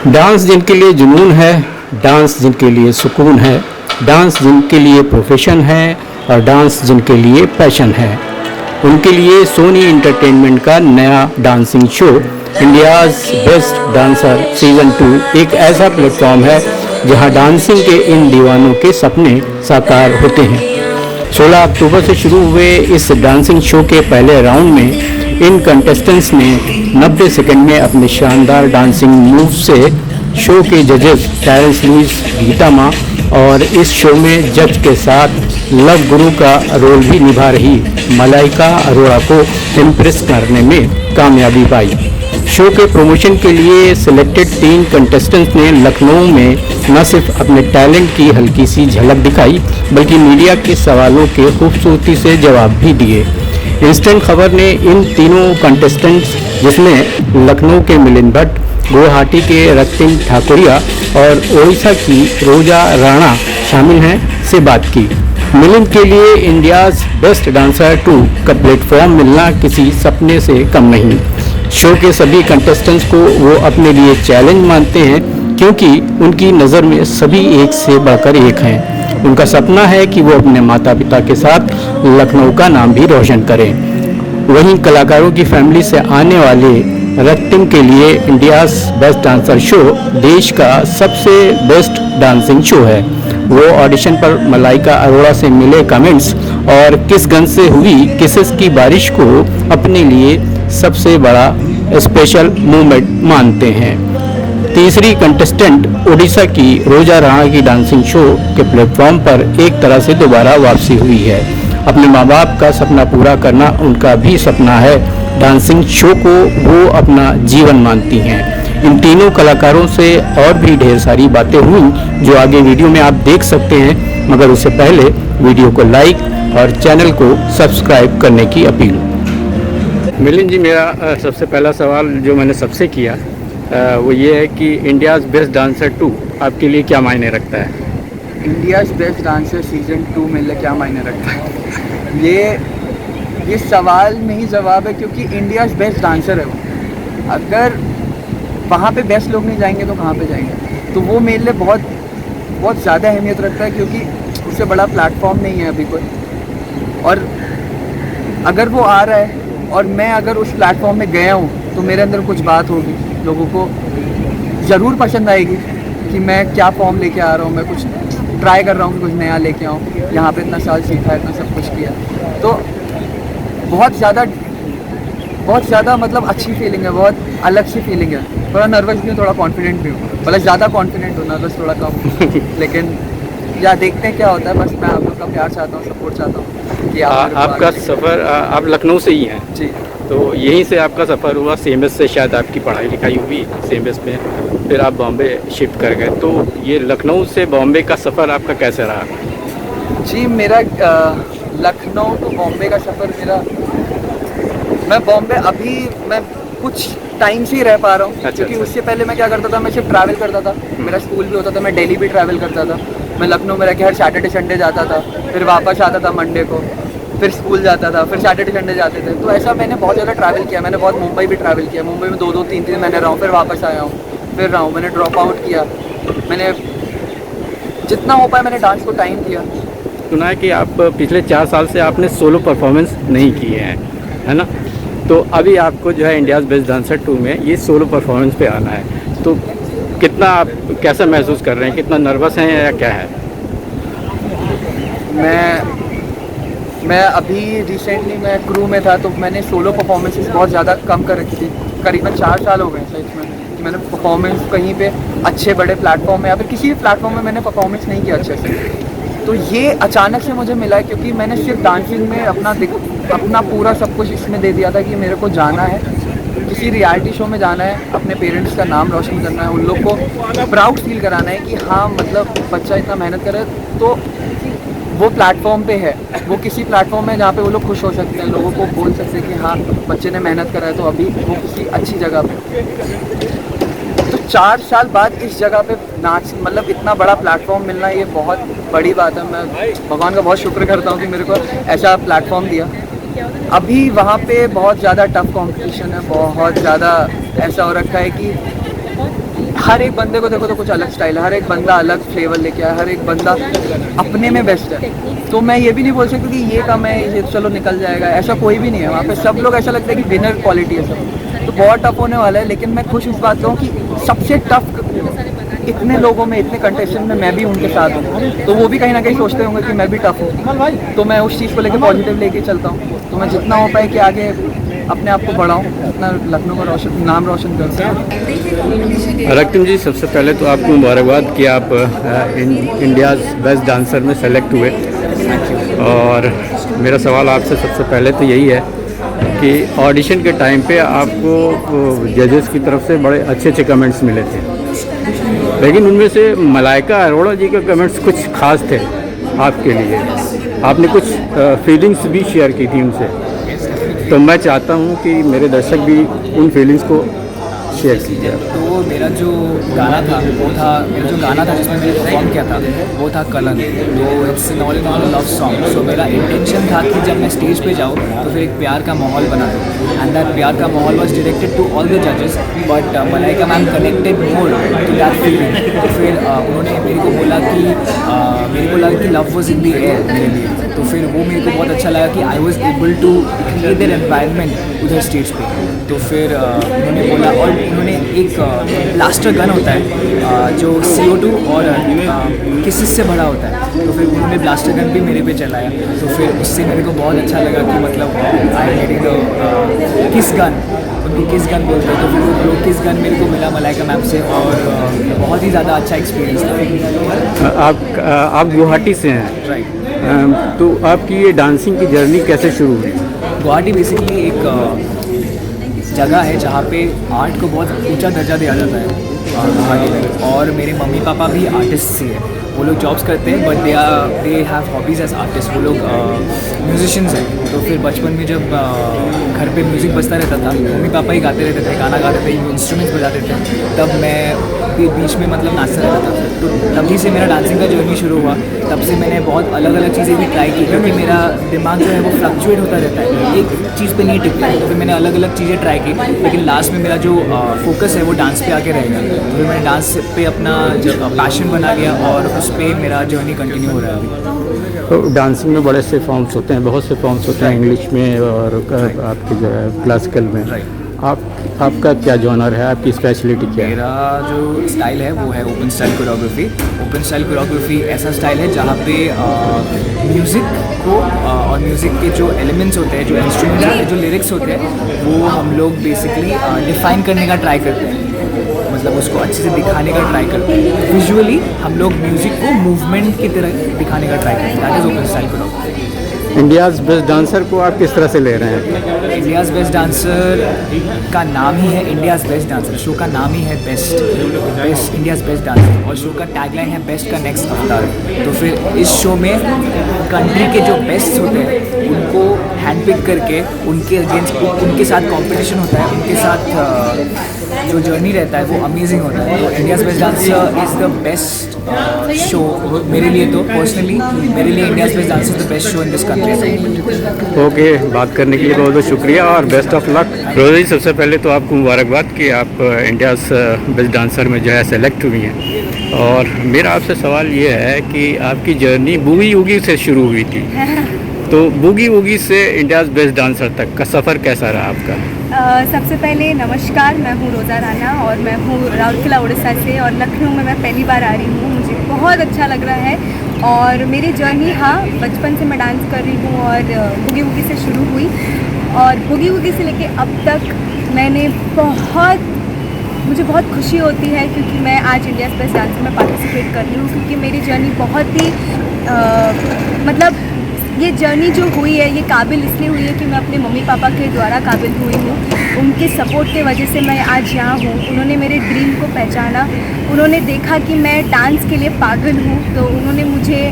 Dance जिनके लिए जुनून है, डांस जिनके लिए सुकून है, डांस जिनके लिए प्रोफेशन है और डांस जिनके लिए पैशन है, उनके लिए सोनी एंटरटेनमेंट का नया dancing show India's best dancer season 2 एक ऐसा प्लेटफॉर्म है जहां डांसिंग के इन दीवानों के सपने साकार होते हैं। 16 अक्टूबर से शुरू हुए इस डांसिंग शो के पहले राउंड में इन कंटेस्टेंट्स ने 90 सेकंड में अपने शानदार डांसिंग मूव से शो के जजेस टेरेंस लुइस, गीता माँ और इस शो में जज के साथ लव गुरु का रोल भी निभा रही मलाइका अरोड़ा को इम्प्रेस करने में कामयाबी पाई। शो के प्रमोशन के लिए सिलेक्टेड 3 कंटेस्टेंट्स ने लखनऊ में न सिर्फ अपने टैलेंट की हल्की सी झलक दिखाई बल्कि मीडिया के सवालों के खूबसूरती से जवाब भी दिए। इंस्टेंट खबर ने इन तीनों कंटेस्टेंट्स जिसमें लखनऊ के मिलिंद भट्ट, गुवाहाटी के रतिन ठाकुरिया और ओडिशा की रोजा राणा शामिल हैं से बात की। मिलिंद के लिए इंडियाज़ बेस्ट डांसर 2 का प्लेटफॉर्म मिलना किसी सपने से कम नहीं। शो के सभी कंटेस्टेंट्स को वो अपने लिए चैलेंज मानते हैं क्योंकि उनकी नज़र में सभी एक से बढ़कर एक हैं। उनका सपना है कि वो अपने माता पिता के साथ लखनऊ का नाम भी रोशन करें। वहीं कलाकारों की फैमिली से आने वाले रतिन के लिए इंडियाज़ बेस्ट डांसर शो देश का सबसे बेस्ट डांसिंग शो है। वो ऑडिशन पर मलाइका अरोड़ा से मिले कमेंट्स और किस गन से हुई किसेस की बारिश को अपने लिए सबसे बड़ा स्पेशल मोमेंट मानते हैं। तीसरी कंटेस्टेंट ओडिशा की रोजा राणा की डांसिंग शो के प्लेटफॉर्म पर एक तरह से दोबारा वापसी हुई है। अपने माँ बाप का सपना पूरा करना उनका भी सपना है। डांसिंग शो को वो अपना जीवन मानती हैं। इन तीनों कलाकारों से और भी ढेर सारी बातें हुई जो आगे वीडियो में आप देख सकते हैं, मगर उससे पहले वीडियो को लाइक और चैनल को सब्सक्राइब करने की अपील। मिलिंद जी, मेरा सबसे पहला सवाल जो मैंने सबसे किया वो ये है कि इंडियाज़ बेस्ट डांसर 2 आपके लिए क्या मायने रखता है? इंडियाज़ बेस्ट डांसर सीज़न 2 मेरे लिए क्या मायने रखता है, ये सवाल में ही जवाब है क्योंकि इंडियाज़ बेस्ट डांसर है वो। अगर वहाँ पे बेस्ट लोग नहीं जाएंगे तो कहाँ पे जाएंगे? तो वो मेरे लिए बहुत बहुत ज़्यादा अहमियत रखता है क्योंकि उससे बड़ा प्लेटफॉर्म नहीं है अभी कोई। और अगर वो आ रहा है और मैं अगर उस प्लेटफॉर्म में गया हूँ तो मेरे अंदर कुछ बात होगी, लोगों को ज़रूर पसंद आएगी कि मैं क्या फॉर्म लेके आ रहा हूँ, मैं कुछ ट्राई कर रहा हूँ कि कुछ नया लेके आऊँ। यहाँ पे इतना साल सीखा है, इतना सब कुछ किया, तो बहुत ज़्यादा मतलब अच्छी फीलिंग है, बहुत अलग सी फीलिंग है। थोड़ा नर्वस भी हूँ, थोड़ा कॉन्फिडेंट भी हूँ, मतलब ज़्यादा कॉन्फिडेंट हूँ, नर्वस थोड़ा कम। लेकिन या देखते हैं क्या होता है। बस मैं आप लोग का प्यार चाहता हूँ, सपोर्ट चाहता हूँ कि आपका सफ़र, आप लखनऊ से ही हैं जी, तो यहीं से आपका सफ़र हुआ। CMS से शायद आपकी पढ़ाई लिखाई हुई CMS में, फिर आप बॉम्बे शिफ्ट कर गए। तो ये लखनऊ से बॉम्बे का सफ़र आपका कैसे रहा? जी, मेरा लखनऊ टू बॉम्बे का सफ़र मैं बॉम्बे अभी मैं कुछ टाइम से ही रह पा रहा हूँ क्योंकि उससे पहले मैं क्या करता था, मैं सिर्फ ट्रैवल करता था। मेरा स्कूल भी होता था, मैं दिल्ली भी ट्रैवल करता था। मैं लखनऊ में रह के हर सैटरडे संडे जाता था, फिर वापस आता था मंडे को, फिर स्कूल जाता था, फिर सैटरडे संडे जाते थे। तो ऐसा मैंने बहुत ज़्यादा ट्रैवल किया। मैंने बहुत मुंबई भी ट्रैवल किया, मुंबई में 2-2 3-3 महीने रहा हूँ, फिर वापस आया हूँ, फिर रहा हूँ। मैंने ड्रॉप आउट किया, मैंने जितना हो पाया मैंने डांस को टाइम दिया। सुना है कि आप पिछले 4 साल से आपने सोलो परफॉर्मेंस नहीं किए हैं, है ना? तो अभी आपको जो है इंडियाज़ बेस्ट डांसर 2 में ये सोलो परफॉर्मेंस पे आना है, तो कितना आप कैसा महसूस कर रहे हैं? कितना नर्वस हैं या क्या है? मैं अभी रिसेंटली मैं क्रू में था, तो मैंने सोलो परफॉर्मेंसेस बहुत ज़्यादा कम कर रखी थी। करीबन 4 साल हो गए सच में कि मैंने परफॉर्मेंस कहीं पे अच्छे बड़े प्लेटफॉर्म में या फिर किसी भी प्लेटफॉर्म में मैंने परफॉर्मेंस नहीं किया अच्छे से। तो ये अचानक से मुझे मिला क्योंकि मैंने सिर्फ डांसिंग में अपना पूरा सब कुछ इसमें दे दिया था कि मेरे को जाना है, किसी रियलिटी शो में जाना है, अपने पेरेंट्स का नाम रोशन करना है, उन लोग को प्राउड फील कराना है कि हाँ मतलब बच्चा इतना मेहनत करे। तो वो प्लेटफॉर्म पे है, वो किसी प्लेटफॉर्म में जहाँ पे वो लोग खुश हो सकते हैं, लोगों को बोल सकते हैं कि हाँ बच्चे ने मेहनत करा है, तो अभी वो किसी अच्छी जगह पे। तो 4 साल बाद इस जगह पे नाच मतलब इतना बड़ा प्लेटफॉर्म मिलना ये बहुत बड़ी बात है। मैं भगवान का बहुत शुक्र करता हूँ कि मेरे को ऐसा प्लेटफॉर्म दिया। अभी वहाँ पे बहुत ज़्यादा टफ कंपटीशन है, बहुत ज़्यादा ऐसा हो रखा है कि हर एक बंदे को देखो तो कुछ अलग स्टाइल है, हर एक बंदा अलग फ्लेवर लेके आया, हर एक बंदा अपने में बेस्ट है। तो मैं ये भी नहीं बोल सकती कि ये कम है, ये चलो निकल जाएगा, ऐसा कोई भी नहीं है। वहाँ पे सब लोग ऐसा लगता है कि विनर क्वालिटी है सब। तो बहुत टफ होने वाला है, लेकिन मैं खुश इस बात का हूँ कि सबसे टफ इतने लोगों में, इतने कंटेस्टेंट में मैं भी उनके साथ हूँ, तो वो भी कहीं ना कहीं सोचते होंगे कि मैं भी टफ हूँ। तो मैं उस चीज़ को लेकर पॉजिटिव लेके चलता हूँ। तो मैं जितना हो पाए कि आगे अपने आप को बढ़ाऊँ, अपना लखनऊ का नाम रोशन कर सकूँ। रक्तम जी, सबसे पहले तो आपको मुबारकबाद कि आप इंडियाज़ बेस्ट डांसर में सेलेक्ट हुए। और मेरा सवाल आपसे सबसे पहले तो यही है कि ऑडिशन के टाइम पे आपको जजेस की तरफ से बड़े अच्छे अच्छे कमेंट्स मिले थे, लेकिन उनमें से मलाइका अरोड़ा जी के कमेंट्स कुछ खास थे आपके लिए। आपने कुछ फीलिंग्स भी शेयर की थी उनसे, तो मैं चाहता हूं कि मेरे दर्शक भी उन फीलिंग्स को शेयर कीजिए। तो मेरा जो गाना था जिसमें मैंने परफॉर्म किया था वो था कलन। तो it's all in all love song. So मेरा इंटेंशन था कि जब मैं स्टेज पे जाऊँ तो फिर एक प्यार का माहौल बना दूँ, एंड दैट प्यार का माहौल was directed to all the जजेस, but Malaika ma'am connected more to that feeling. तो फिर उन्होंने मेरे को लगा कि love was in the air मेरे लिए। तो फिर वो मेरे को बहुत अच्छा लगा कि I was able to create that environment उधर स्टेज पे। तो फिर उन्होंने बोला, और उन्होंने एक ब्लास्टर गन होता है जो CO2 और किसिस से भरा होता है, तो फिर उन्होंने ब्लास्टर गन भी मेरे पे चलाया। तो फिर उससे मेरे को बहुत अच्छा लगा कि मतलब आई गेटिंग द किस गन, उनको किस गन बोलते हैं। तो फिर वो किस गन मेरे को मिला मलाइका मैम से, और बहुत ही ज़्यादा अच्छा एक्सपीरियंस था। आप गुवाहाटी से हैं, राइट। तो आपकी ये डांसिंग की जर्नी कैसे शुरू हुई? गुवाहाटी बेसिकली एक जगह है जहाँ पे आर्ट को बहुत ऊंचा दर्जा दिया जाता है गुवाहाटी में। और मेरे मम्मी पापा भी आर्टिस्ट ही हैं, वो लोग जॉब्स करते हैं, but they have hobbies as artist. वो लोग म्यूजिशियंस हैं। तो फिर बचपन में जब घर पे म्यूज़िक बजता रहता था, मम्मी पापा ही गाते रहते थे, गाना गाते थे, इंस्ट्रूमेंट्स बजाते थे, तब मैं भी बीच में मतलब नाचता रहता था। तो तभी से मेरा डांसिंग का जर्नी शुरू हुआ। तब से मैंने बहुत अलग अलग चीज़ें भी ट्राई की, क्योंकि मेरा दिमाग जो है वो फ्लक्चुएट होता रहता है, एक चीज़ पे नहीं टिकता है। तो फिर मैंने अलग अलग चीज़ें ट्राई की, लेकिन लास्ट में मेरा जो फोकस है वो डांस पे आके रहेगा। तो फिर मैंने डांस पे अपना जो पैशन बना गया, और उस पर मेरा जर्नी कंटिन्यू हो रहा है अभी। तो डांसिंग में बड़े से फॉर्म्स होते हैं, बहुत से फॉर्म्स होते हैं, इंग्लिश में और आपके जो है क्लासिकल में। आपका क्या जॉनर है, आपकी स्पेशलिटी क्या है? मेरा जो स्टाइल है वो है open style choreography. Open style choreography ऐसा स्टाइल है जहाँ पे म्यूज़िक को और म्यूज़िक के जो एलिमेंट्स होते हैं, जो इंस्ट्रूमेंट्स होते हैं, जो लिरिक्स होते हैं, वो हम लोग बेसिकली डिफ़ाइन करने का ट्राई करते हैं, मतलब उसको अच्छे से दिखाने का ट्राई करते हैं। विजुअली हम लोग म्यूज़िक को मूवमेंट की तरह दिखाने का ट्राई करते हैं। That is open style choreography. India's best dancer को आप किस तरह से ले रहे हैं? इंडियाज़ बेस्ट डांसर का नाम ही है इंडियाज़ बेस्ट डांसर। शो का नाम ही है बेस्ट इंडियाज़ बेस्ट डांसर, और शो का टैगलाइन है बेस्ट का नेक्स्ट अवतार। तो फिर इस शो में कंट्री के जो बेस्ट होते हैं उनको हैंड पिक करके उनके अगेंस्ट उनके साथ कंपटीशन होता है, उनके साथ जो जर्नी रहता है वो अमेजिंग होता है। तो India's best dancer is the best show मेरे लिए। तो पर्सनली मेरे लिए India's best dancer is the best show in this country. Okay, बात करने के लिए बहुत बहुत शुक्रिया और बेस्ट ऑफ लक। रोज़ा जी, सबसे पहले तो आपको मुबारकबाद कि आप इंडियाज़ बेस्ट डांसर में जो है सेलेक्ट हुई हैं। और मेरा आपसे सवाल ये है कि आपकी जर्नी बूगी वूगी से शुरू हुई थी, तो बूगी वूगी से इंडियाज़ बेस्ट डांसर तक का सफ़र कैसा रहा आपका? सबसे पहले नमस्कार, मैं हूँ रोज़ा राना और मैं हूँ राउरकेला उड़ीसा से, और लखनऊ में मैं पहली बार आ रही हूँ। मुझे बहुत अच्छा लग रहा है, और मेरी जर्नी, हाँ, बचपन से मैं डांस कर रही हूँ और बूगी वूगी से शुरू हुई, और बूगी वूगी से लेके अब तक मैंने मुझे बहुत खुशी होती है क्योंकि मैं आज इंडियाज़ बेस्ट डांसर में पार्टिसिपेट कर रही हूँ, क्योंकि मेरी जर्नी बहुत ही मतलब ये जर्नी जो हुई है ये काबिल इसलिए हुई है कि मैं अपने मम्मी पापा के द्वारा काबिल हुई हूँ। उनके सपोर्ट के वजह से मैं आज यहाँ हूँ। उन्होंने मेरे ड्रीम को पहचाना, उन्होंने देखा कि मैं डांस के लिए पागल हूँ, तो उन्होंने मुझे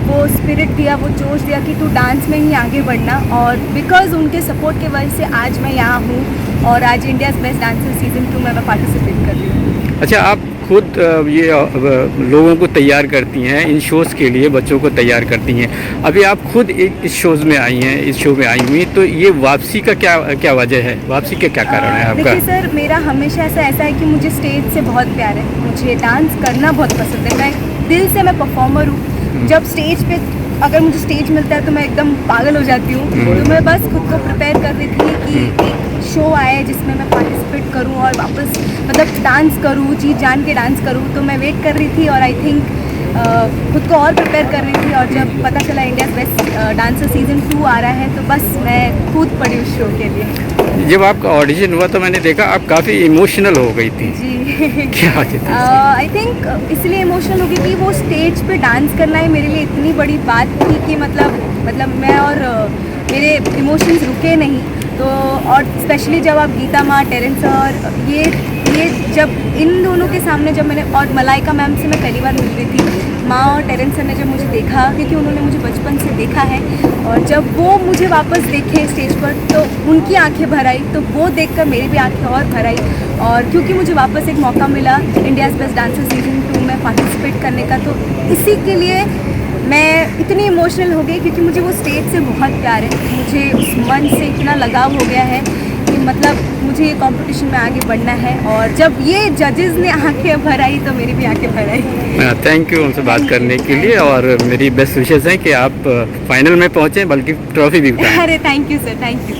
वो स्पिरिट दिया, वो जोश दिया कि तू डांस में ही आगे बढ़ना। और बिकॉज़ उनके सपोर्ट के वजह से आज मैं यहाँ हूँ, और आज इंडियाज़ बेस्ट डांसर सीज़न 2 में मैं पार्टिसिपेट कर रही हूँ। अच्छा, आप खुद ये लोगों को तैयार करती हैं इन शोज़ के लिए, बच्चों को तैयार करती हैं। अभी आप खुद इस शोज़ में आई हैं, इस शो में आई हुई, तो ये वापसी का क्या वजह है, वापसी का क्या कारण है आपका? देखिए सर, मेरा हमेशा ऐसा है कि मुझे स्टेज से बहुत प्यार है, मुझे डांस करना बहुत पसंद है। मैं दिल से मैं परफॉर्मर हूँ। जब स्टेज पे अगर मुझे स्टेज मिलता है तो मैं एकदम पागल हो जाती हूँ। तो मैं बस खुद को प्रिपेयर कर रही थी कि एक शो आए जिसमें मैं पार्टिसिपेट करूँ और वापस मतलब डांस करूँ, जी जान के डांस करूँ। तो मैं वेट कर रही थी और आई थिंक खुद को और प्रिपेयर कर रही थी, और जब पता चला इंडिया बेस्ट डांसर सीज़न 2 आ रहा है तो बस मैं कूद पड़ी उस शो के लिए। जब आपका ऑडिशन हुआ तो मैंने देखा आप काफ़ी इमोशनल हो गई थी। जी क्या वजह थी? आई थिंक इसलिए इमोशनल हो गई थी, वो स्टेज पे डांस करना ही मेरे लिए इतनी बड़ी बात थी कि मतलब मैं और मेरे इमोशंस रुके नहीं। तो और स्पेशली जब आप गीता माँ, टेरेंस और ये जब इन दोनों के सामने जब मैंने, और मलाइका मैम से मैं पहली बार मिल रही थी, माँ और टेरेंस सर ने जब मुझे देखा, क्योंकि उन्होंने मुझे बचपन से देखा है, और जब वो मुझे वापस देखे स्टेज पर तो उनकी आंखें भर आई, तो वो देखकर मेरी भी आंखें और भर आई। और क्योंकि मुझे वापस एक मौका मिला इंडियाज़ बेस्ट डांसर सीज़न 2 में पार्टिसिपेट करने का, तो इसी के लिए मैं इतनी इमोशनल हो गई, क्योंकि मुझे वो स्टेज से बहुत प्यार है, मुझे उस मंच से इतना लगाव हो गया है कि मतलब मुझे ये कंपटीशन में आगे बढ़ना है। और जब ये जजेस ने आंखें भर आई तो मेरी भी आंखें भर आई। थैंक यू हमसे बात करने के लिए, और मेरी बेस्ट विशेष है कि आप फाइनल में पहुँचें, बल्कि ट्रॉफी भी उठाएं। अरे thank you sir, thank you.